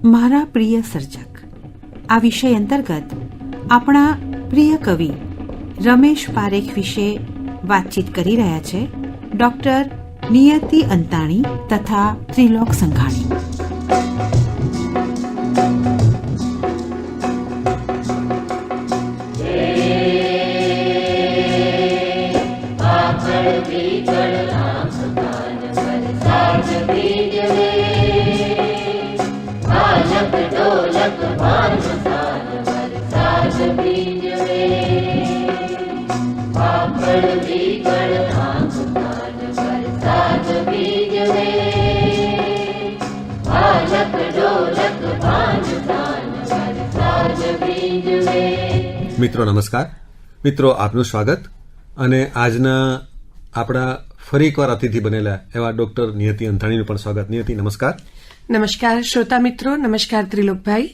મારા પ્રિય સર્જક આ વિષય અંતર્ગત આપણા પ્રિય કવિ રમેશ પારેખ વિશે વાતચીત કરી રહ્યા છે ડૉક્ટર નિયતિ અંતાણી તથા ત્રિલોક સંઘાણી. મિત્રો નમસ્કાર. મિત્રો આપનું સ્વાગત અને આજના આપણા ફરી એકવાર અતિથિ બનેલા એવા ડોક્ટર નિયતિ અંતાણીનું પણ સ્વાગત. નિયતિ નમસ્કાર. નમસ્કાર શ્રોતા મિત્રો. નમસ્કાર ત્રિલોકભાઈ.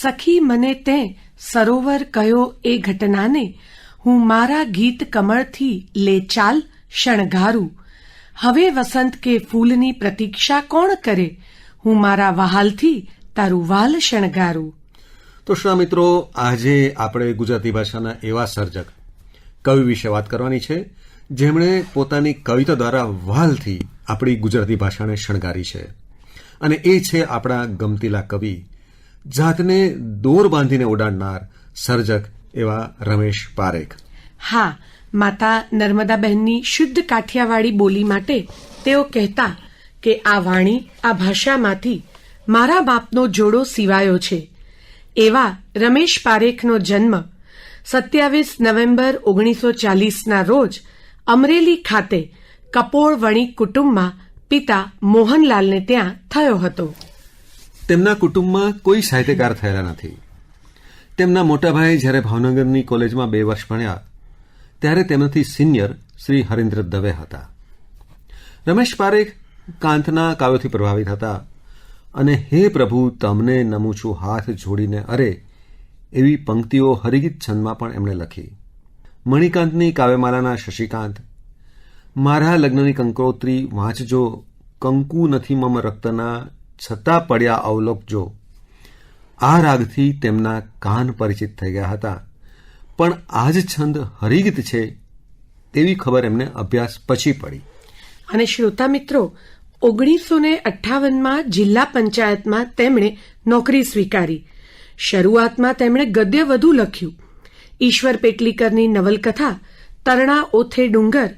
સખી મને તે સરોવર કયો એ ઘટનાને હું મારા ગીત કમળથી લે ચાલ શણગારું. હવે વસંત કે ફૂલની પ્રતીક્ષા કોણ કરે, હું મારા વહાલથી તારું વાલ શણગારું. તો શ્રોતા મિત્રો, આજે આપણે ગુજરાતી ભાષાના એવા સર્જક કવિ વિશે વાત કરવાની છે જેમણે પોતાની કવિતા દ્વારા વહાલથી આપણી ગુજરાતી ભાષાને શણગારી છે, અને એ છે આપણા ગમતીલા કવિ, જાતને દોર બાંધીને ઉડાડનાર સર્જક એવા રમેશ પારેખ. હા, માતા નર્મદાબહેનની શુદ્ધ કાઠિયાવાડી બોલી માટે તેઓ કહેતા કે આ વાણી, આ ભાષામાંથી મારા બાપનો જોડો સિવાયો છે. એવા રમેશ પારેખનો જન્મ 27 નવેમ્બર 1940ના રોજ અમરેલી ખાતે કપોળ વણિક કુટુંબમાં પિતા મોહનલાલને ત્યાં થયો હતો. તેમના કુટુંબમાં કોઈ સાહિત્યકાર થયેલા નથી. તેમના મોટાભાઈ જ્યારે ભાવનગરની કોલેજમાં 2 વર્ષ ભણ્યા ત્યારે તેમનાથી સિનિયર શ્રી હરીન્દ્ર દવે હતા. રમેશ પારેખ કાંતના કાવ્યોથી પ્રભાવિત હતા અને હે પ્રભુ તમને નમું છું હાથ જોડીને અરે એવી પંક્તિઓ હરિગીત છંદમાં પણ એમણે લખી. મણિકાંતની કાવ્યમાલાના શશિકાંત, મારા લગ્નની કંકોત્રી વાંચજો, કંકુ નથી મમ રક્તના છતાં પડ્યા અવલોકજો, આ રાગથી તેમના કાન પરિચિત થઈ ગયા હતા. પણ આ જ છંદ હરિગીત છે તેવી ખબર એમને અભ્યાસ પછી પડી. અને શ્રોતા મિત્રો, 1958માં જિલ્લા પંચાયતમાં તેમણે નોકરી સ્વીકારી. શરૂઆતમાં તેમણે ગદ્ય વધુ લખ્યું. ઈશ્વર પેટલીકરની નવલકથા તરણા ઓથે ડુંગર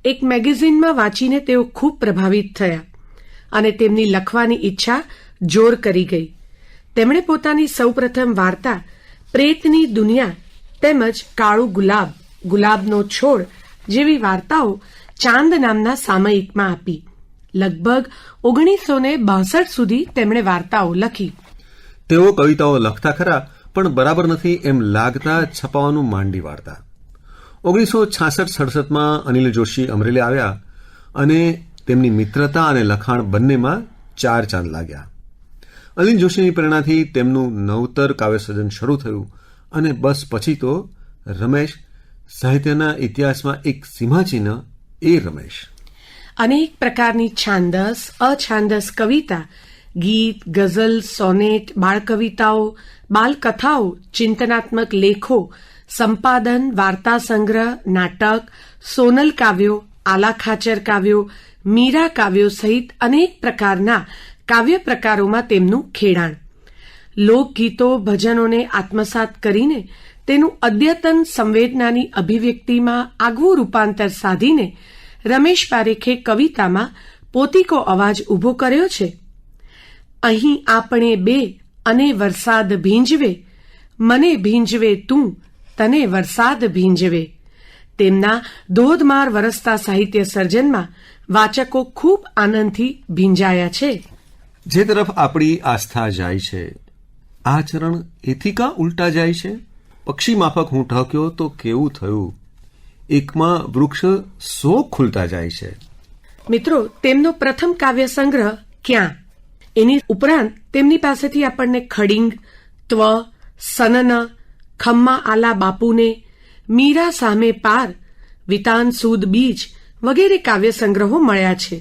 એક મેગેઝિનમાં વાંચીને તેઓ ખૂબ પ્રભાવિત થયા અને તેમની લખવાની ઈચ્છા જોર કરી ગઈ. તેમણે પોતાની સૌપ્રથમ વાર્તા પ્રેતની દુનિયા તેમજ કાળું ગુલાબ, ગુલાબનો છોડ જેવી વાર્તાઓ ચાંદ નામના સામયિકમાં આપી. લગભગ 1962 સુધી તેમણે વાર્તાઓ લખી. તેઓ કવિતાઓ લખતા ખરા પણ બરાબર નથી એમ લાગતા છપાવાનું માંડી વાળતા. 1966-67માં અનિલ જોશી અમરેલી આવ્યા અને તેમની મિત્રતા અને લખાણ બંનેમાં 4 ચાંદ લાગ્યા. અનિલ જોશીની પ્રેરણાથી તેમનું નવતર કાવ્યસર્જન શરૂ થયું અને બસ પછી તો રમેશ સાહિત્યના ઇતિહાસમાં એક સીમાચિહ્ન એ રમેશ. અનેક પ્રકારની છાંદસ, અછાંદસ કવિતા, ગીત, ગઝલ, સોનેટ, બાળકવિતાઓ, બાલકથાઓ, ચિંતનાત્મક લેખો, સંપાદન, વાર્તા સંગ્રહ, નાટક, સોનલ કાવ્યો, આલાખાચર કાવ્યો, મીરા કાવ્યો સહિત અનેક પ્રકારના કાવ્ય પ્રકારોમાં તેમનું ખેડાણ. લોકગીતો, ભજનોને આત્મસાત કરીને તેનું અદ્યતન સંવેદનાની અભિવ્યક્તિમાં આગવું રૂપાંતર સાધીને રમેશ પારેખે કવિતામાં પોતીકો અવાજ ઊભો કર્યો છે. અહીં આપણે બે અને વરસાદ ભીંજવે, મને ભીંજવે તું, તને વરસાદ ભીંજવે. તેમના ધોધમાર વરસતા સાહિત્ય સર્જનમાં વાચકો ખૂબ આનંદથી ભીંજાયા છે. જે તરફ આપણી આસ્થા જાય છે, આચરણ એથી કાં ઉલટા જાય છે? પક્ષી માફક હું ઠક્યો તો કેવું થયું, એકમાં વૃક્ષ 100 ખુલતા જાય છે. મિત્રો, તેમનો પ્રથમ કાવ્ય સંગ્રહ ક્યાં, એની ઉપરાંત તેમની પાસેથી આપણને ખડિંગ, ત્વ, સનન, ખમ્મા આલા બાપુને, મીરા સામે પાર, વિતાન સૂદ બીજ વગેરે કાવ્ય સંગ્રહો મળ્યા છે.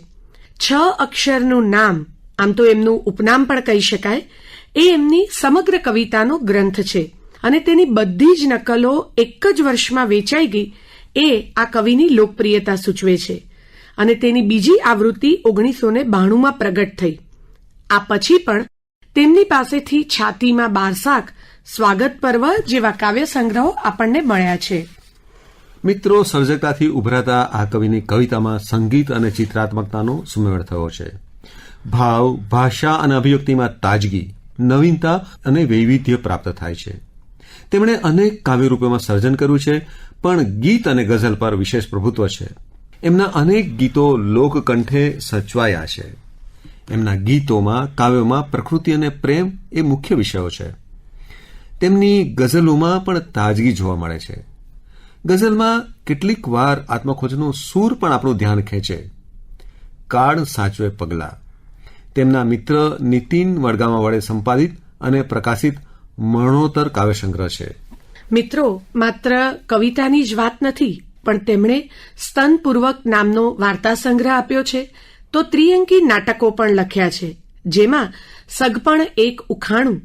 6 અક્ષરનું નામ આમ તો એમનું ઉપનામ પણ કહી શકાય, એ એમની સમગ્ર કવિતાનો ગ્રંથ છે અને તેની બધી જ નકલો એક જ વર્ષમાં વેચાઈ ગઈ એ આ કવિની લોકપ્રિયતા સૂચવે છે અને તેની બીજી આવૃત્તિ 1992માં પ્રગટ થઈ. આ પછી પણ તેમની પાસેથી છાતીમાં બારસાક, સ્વાગત પર્વ જેવા કાવ્ય સંગ્રહો આપણને મળ્યા છે. મિત્રો, સર્જકતાથી ઉભરાતા આ કવિની કવિતામાં સંગીત અને ચિત્રાત્મકતાનો સુમેળ થયો છે. ભાવ, ભાષા અને અભિવ્યક્તિમાં તાજગી, નવીનતા અને વૈવિધ્ય પ્રાપ્ત થાય છે. તેમણે અનેક કાવ્યરૂપોમાં સર્જન કર્યું છે, પણ ગીત અને ગઝલ પર વિશેષ પ્રભુત્વ છે. એમના અનેક ગીતો લોકકંઠે સચવાયા છે. એમના ગીતોમાં, કાવ્યોમાં પ્રકૃતિ અને પ્રેમ એ મુખ્ય વિષયો છે. તેમની ગઝલોમાં પણ તાજગી જોવા મળે છે. ગઝલમાં કેટલીક વાર આત્મખોજનો સૂર પણ આપણું ધ્યાન ખેંચે. કાળ સાચવે પગલા તેમના મિત્ર નીતિન વડગામા વડે સંપાદિત અને પ્રકાશિત મરણોત્તર કાવ્યસંગ્રહ છે. મિત્રો, માત્ર કવિતાની જ વાત નથી, પણ તેમણે સ્તનપૂર્વક નામનો વાર્તા સંગ્રહ આપ્યો છે, તો ત્રિઅંકી નાટકો પણ લખ્યા છે, જેમાં સગપણ એક ઉખાણું,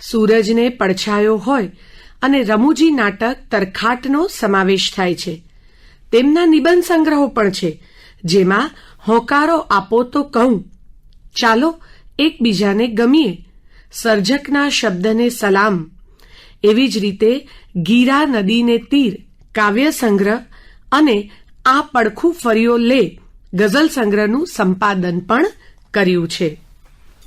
સૂરજને પડછાયો હોય અને રમૂજી નાટક તરખાટનો સમાવેશ થાય છે. તેમના નિબંધ સંગ્રહો પણ છે, જેમાં હોંકારો આપો તો કહું, ચાલો એકબીજાને ગમીએ, સર્જકના શબ્દને સલામ, એવી જ રીતે ગીરા નદીને તીર કાવ્ય સંગ્રહ અને આ પડખું ફર્યો લે ગઝલ સંગ્રહનું સંપાદન પણ કર્યું છે.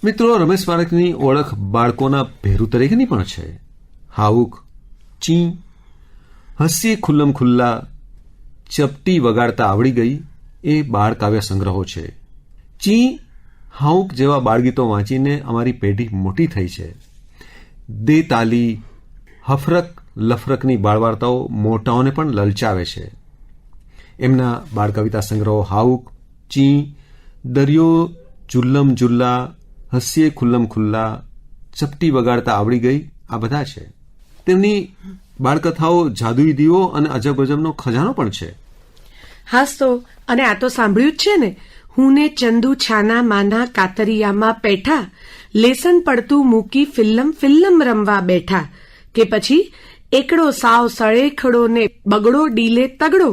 મિત્રો, રમેશ પારેખની ઓળખ બાળકોના ભેરુ તરીકેની પણ છે. હાઉક, ચી, હસીએ ખુલ્લમ ખુલ્લા, ચપટી વગાડતા આવડી ગઈ એ બાળ કાવ્ય સંગ્રહો છે. ચી, હાઉક જેવા બાળગીતો વાંચીને અમારી પેઢી મોટી થઈ છે. દે તાલી, હફરક લફરકની બાળવાર્તાઓ મોટાઓને પણ લલચાવે છે. એમના બાળ કવિતા સંગ્રહો હાઉક, ચી, દરિયો, જુલ્લમ જુલ્લા, હસીએ ખુલ્લમ ખુલ્લા, ચપટી વગાડતા આવડી ગઈ, આ બધા છે. તેમની બાળકથાઓ જાદુઈ દીવો અને અજબ ગજબનો ખજાનો પણ છે. હાસ તો, અને આ તો સાંભળ્યું જ છે ને, હું ને ચંદુ છાના માના કાતરિયામાં પેઠા, લેસન પડતું મૂકી ફિલ્લમ રમવા બેઠા, કે પછી એકડો સાવ સળેખડો ને બગડો ડીલે તગડો,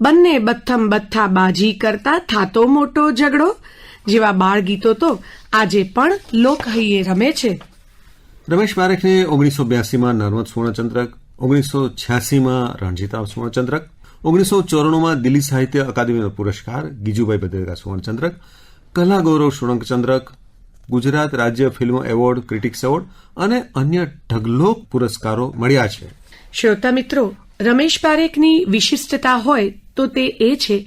બંને બથ્થમ બથ્થા બાજી કરતા થાતો મોટો ઝઘડો જેવા બાળ ગીતો તો આજે પણ લોકહૈયે રમે છે. રમેશ પારેખને 1982માં નર્મદ સુવર્ણચંદ્રક, 1986માં રણજીતા સુવર્ણચંદ્રક, 1994માં દિલ્હી સાહિત્ય અકાદમીનો પુરસ્કાર, ગીજુભાઈ બદરકા સુવર્ણચંદ્રક, કલા ગૌરવ સુવર્ણચંદ્રક, ગુજરાત રાજ્ય ફિલ્મ એવોર્ડ, ક્રિટિક્સ એવોર્ડ અને અન્ય ઢગલો પુરસ્કારો મળ્યા છે. શ્રોતા મિત્રો, રમેશ પારેખની વિશિષ્ટતા હોય તો તે એ છે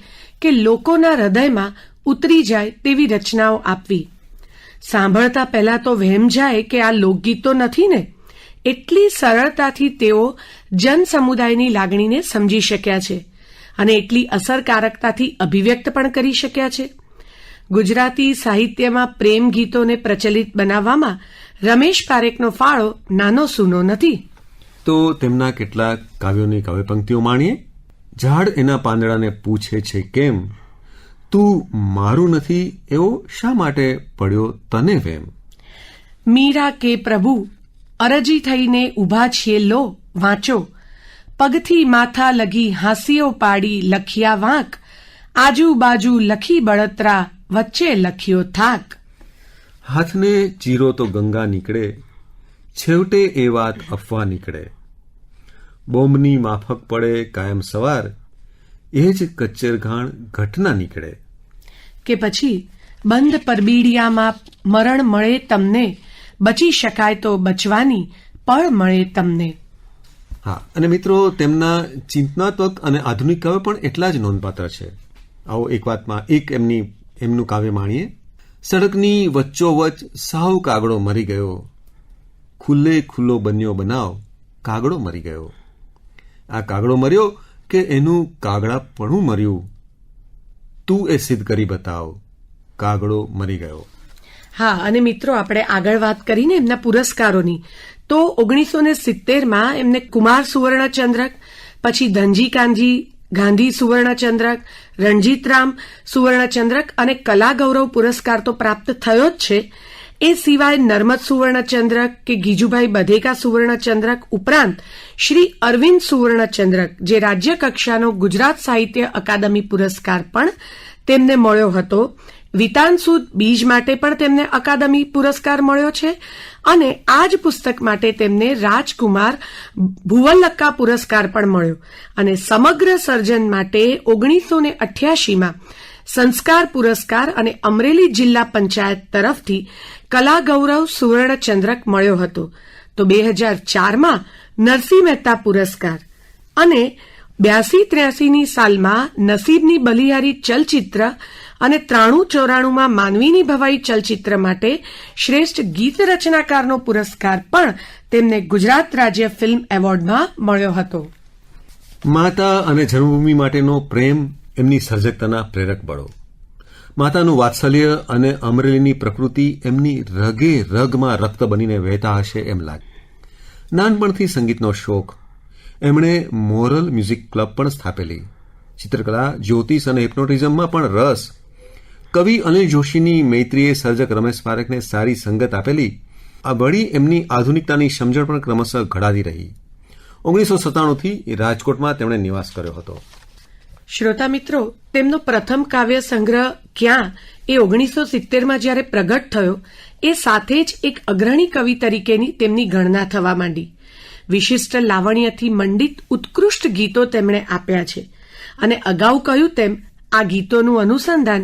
કે લોકોના હૃદયમાં ઉતરી જાય તેવી રચનાઓ આપવી. સાંભળતા પહેલા તો વહેમ જાય કે આ લોકગીતો નથી ને, એટલી સરળતાથી તેઓ જન સમુદાયની લાગણીને સમજી શક્યા છે અને એટલી અસરકારકતાથી અભિવ્યક્ત પણ કરી શક્યા છે. ગુજરાતી સાહિત્યમાં પ્રેમ ગીતોને પ્રચલિત બનાવવામાં રમેશ પારેખનો ફાળો નાનો સૂનો નથી. તો તેમના કેટલાક કાવ્યોની કાવ્યપંક્તિઓ માણીએ. ઝાડ એના પાંદડાને પૂછે છે કેમ, તું મારું નથી એવો શા માટે પડ્યો તને વેમ. મીરા કે પ્રભુ, અરજી થઈને ઊભા છીએ લો વાંચો, પગથી માથા લગી હાંસીઓ પાડી લખ્યા વાંક, આજુબાજુ લખી બળતરા વચ્ચે લખ્યો થાક. હાથને ચીરો તો ગંગા નીકળે, છેવટે એ વાત અફવા નીકળે, બોમ્બની માફક પડે કાયમ સવાર, એ જ કચ્ચરઘાણ ઘટના નીકળે. કે પછી બંધ પરબીડિયામાં મરણ મળે તમને, બચી શકાય તો બચવાની પળ મળે તમને. હા, અને મિત્રો, તેમના ચિંતનાત્મક અને આધુનિક કાવ્ય પણ એટલા જ નોંધપાત્ર છે. આવો એક વાતમાં એમનું કાવ્ય માણીએ. સડકની વચ્ચોવચ સાવ કાગડો મરી ગયો, ખુલ્લે ખુલ્લો બન્યો બનાવ, કાગડો મરી ગયો. આ કાગડો મર્યો કે એનું કાગડાપણું મર્યું, તું એ સિદ્ધ કરી બતાવ, કાગડો મરી ગયો. હા, અને મિત્રો, આપણે આગળ વાત કરીને એમના પુરસ્કારોની, તો 1970માં એમને કુમાર સુવર્ણચંદ્રક, પછી ધનજી કાનજી ગાંધી સુવર્ણચંદ્રક, રણજીતરામ સુવર્ણચંદ્રક અને કલા ગૌરવ પુરસ્કાર તો પ્રાપ્ત થયો જ છે. એ સિવાય નર્મદ સુવર્ણચંદ્રક કે ગીજુભાઈ બધેકા સુવર્ણચંદ્રક ઉપરાંત શ્રી અરવિંદ સુવર્ણચંદ્રક જે રાજ્ય કક્ષાનો ગુજરાત સાહિત્ય અકાદમી પુરસ્કાર પણ તેમને મળ્યો હતો. વિતાનસુદ બીજ માટે પણ તેમને અકાદમી પુરસ્કાર મળ્યો છે અને આ જ પુસ્તક માટે તેમને રાજકુમાર ભુવલ્લક્કા પુરસ્કાર પણ મળ્યો અને સમગ્ર સર્જન માટે 1988માં સંસ્કાર પુરસ્કાર અને અમરેલી જિલ્લા પંચાયત તરફથી કલા ગૌરવ સુવર્ણચંદ્રક મળ્યો હતો. તો 2004માં નરસિંહ મહેતા પુરસ્કાર અને 82-83ની સાલમાં નસીબની બલિહારી ચલચિત્ર અને 93-94માં માનવીની ભવાઈ ચલચિત્ર માટે શ્રેષ્ઠ ગીત રચનાકારનો પુરસ્કાર પણ તેમને ગુજરાત રાજ્ય ફિલ્મ એવોર્ડમાં મળ્યો હતો. માતા અને જન્મભૂમિ માટેનો પ્રેમ એમની સર્જકતાના પ્રેરક બળો. માતાનું વાત્સલ્ય અને અમરેલીની પ્રકૃતિ એમની રગે રગમાં રક્ત બનીને વહેતા હશે એમ લાગે. નાનપણથી સંગીતનો શોખ. એમણે મોરલ મ્યુઝિક ક્લબ પણ સ્થાપેલી. ચિત્રકલા, જ્યોતિષ અને હિપ્નોટિઝમમાં પણ રસ. કવિ અનિલ જોશીની મૈત્રીએ સર્જક રમેશ પારેખને સારી સંગત આપેલી. આ વળી એમની આધુનિકતાની સમજણ પણ ક્રમશઃ ઘડાતી રહી. 1997થી રાજકોટમાં તેમણે નિવાસ કર્યો હતો. શ્રોતા મિત્રો, તેમનો પ્રથમ કાવ્ય સંગ્રહ ક્યાં એ 1970માં જ્યારે પ્રગટ થયો એ સાથે જ એક અગ્રણી કવિ તરીકેની તેમની ગણના થવા માંડી. વિશિષ્ટ લાવણ્યથી મંડિત ઉત્કૃષ્ટ ગીતો તેમણે આપ્યા છે અને અગાઉ કહ્યું તેમ આ ગીતોનું અનુસંધાન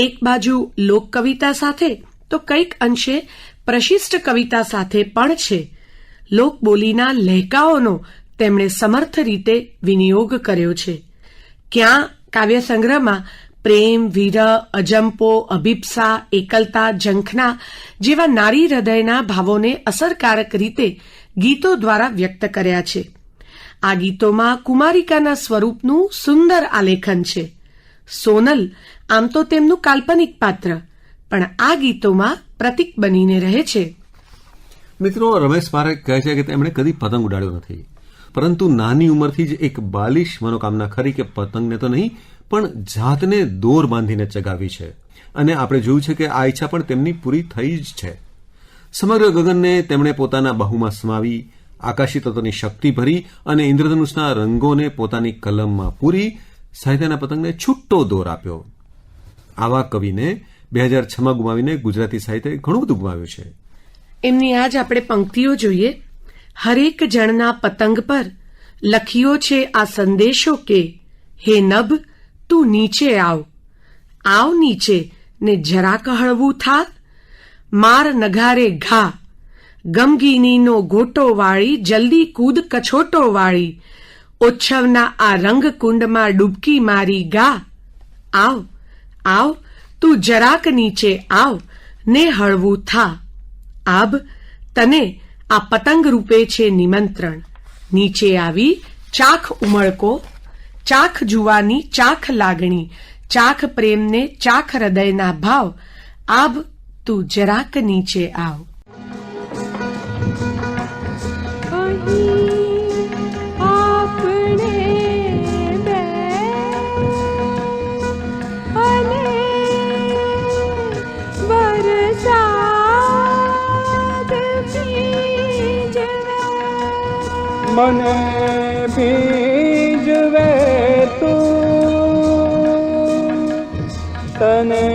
એક બાજુ લોકકવિતા સાથે તો કંઈક અંશે પ્રશિષ્ટ કવિતા સાથે પણ છે. લોકબોલીના લહેકાઓનો તેમણે સમર્થ રીતે વિનિયોગ કર્યો છે. ક્યાં કાવ્ય સંગ્રહમાં પ્રેમ, વિરહ, અજંપો, અભિપ્સા, એકલતા, ઝંખના જેવા નારી હૃદયના ભાવોને અસરકારક રીતે ગીતો દ્વારા વ્યક્ત કર્યા છે. આ ગીતોમાં કુમારિકાના સ્વરૂપનું સુંદર આલેખન છે. સોનલ આમ તો તેમનું કાલ્પનિક પાત્ર, પણ આ ગીતોમાં પ્રતીક બનીને રહે છે. મિત્રો, રમેશ પારેખ કહે છે કે તેમણે કદી પતંગ ઉડાડ્યો નથી, પરંતુ નાની ઉંમરથી જ એક બાલિશ મનોકામના ખરી કે પતંગને તો નહીં પણ જાતને દોર બાંધીને ચગાવી છે અને આપણે જોયું છે કે આ ઈચ્છા પણ તેમની પૂરી થઈ જ છે. સમગ્ર ગગનને તેમણે પોતાના બાહુમાં સમાવી, આકાશી તત્વની શક્તિ ભરી અને ઇન્દ્રધનુષના રંગોને પોતાની કલમમાં પૂરી સાહિત્યના પતંગને છૂટો દોર આપ્યો. આવા કવિને 2006માં ગુમાવીને ગુજરાતી સાહિત્ય ઘણું બધું ગુમાવ્યું છે. એમની આજ આપણે પંક્તિઓ જોઈએ. હરેક જણના પતંગ પર લખ્યો છે આ સંદેશો કે હે નભ તું નીચે આવ, આવ નીચે ને જરાક હળવું થા, માર નગારે ઘા, ગમગીનીનો ગોટો વાળી જલ્દી કૂદ કછોટો વાળી, ઓચ્છવના આ રંગકુંડમાં ડૂબકી મારી ગા, આવ આવ તું જરાક નીચે આવ ને હળવું થા. આબ તને આ પતંગ રૂપે છે નિમંત્રણ, નીચે આવી ચાખ ઉમળકો, ચાખ જુવાની ચાખ લાગણી, ચાખ પ્રેમને ચાખ હૃદયના ભાવ, આબ તું જરાક નીચે આવ. મને ભીજવે તું, તને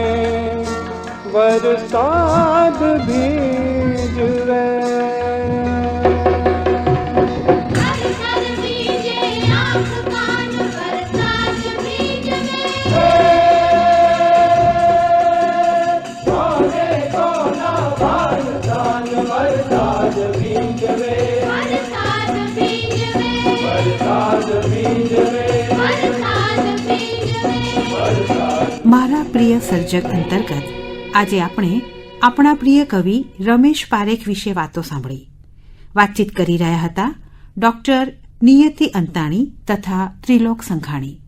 વરસાદ ભીજવે. મારા પ્રિય સર્જક અંતર્ગત આજે આપણે આપણા પ્રિય કવિ રમેશ પારેખ વિશે વાતો સાંભળી. વાતચીત કરી રહ્યા હતા ડોક્ટર નિયતિ અંતાણી તથા ત્રિલોક સંઘાણી.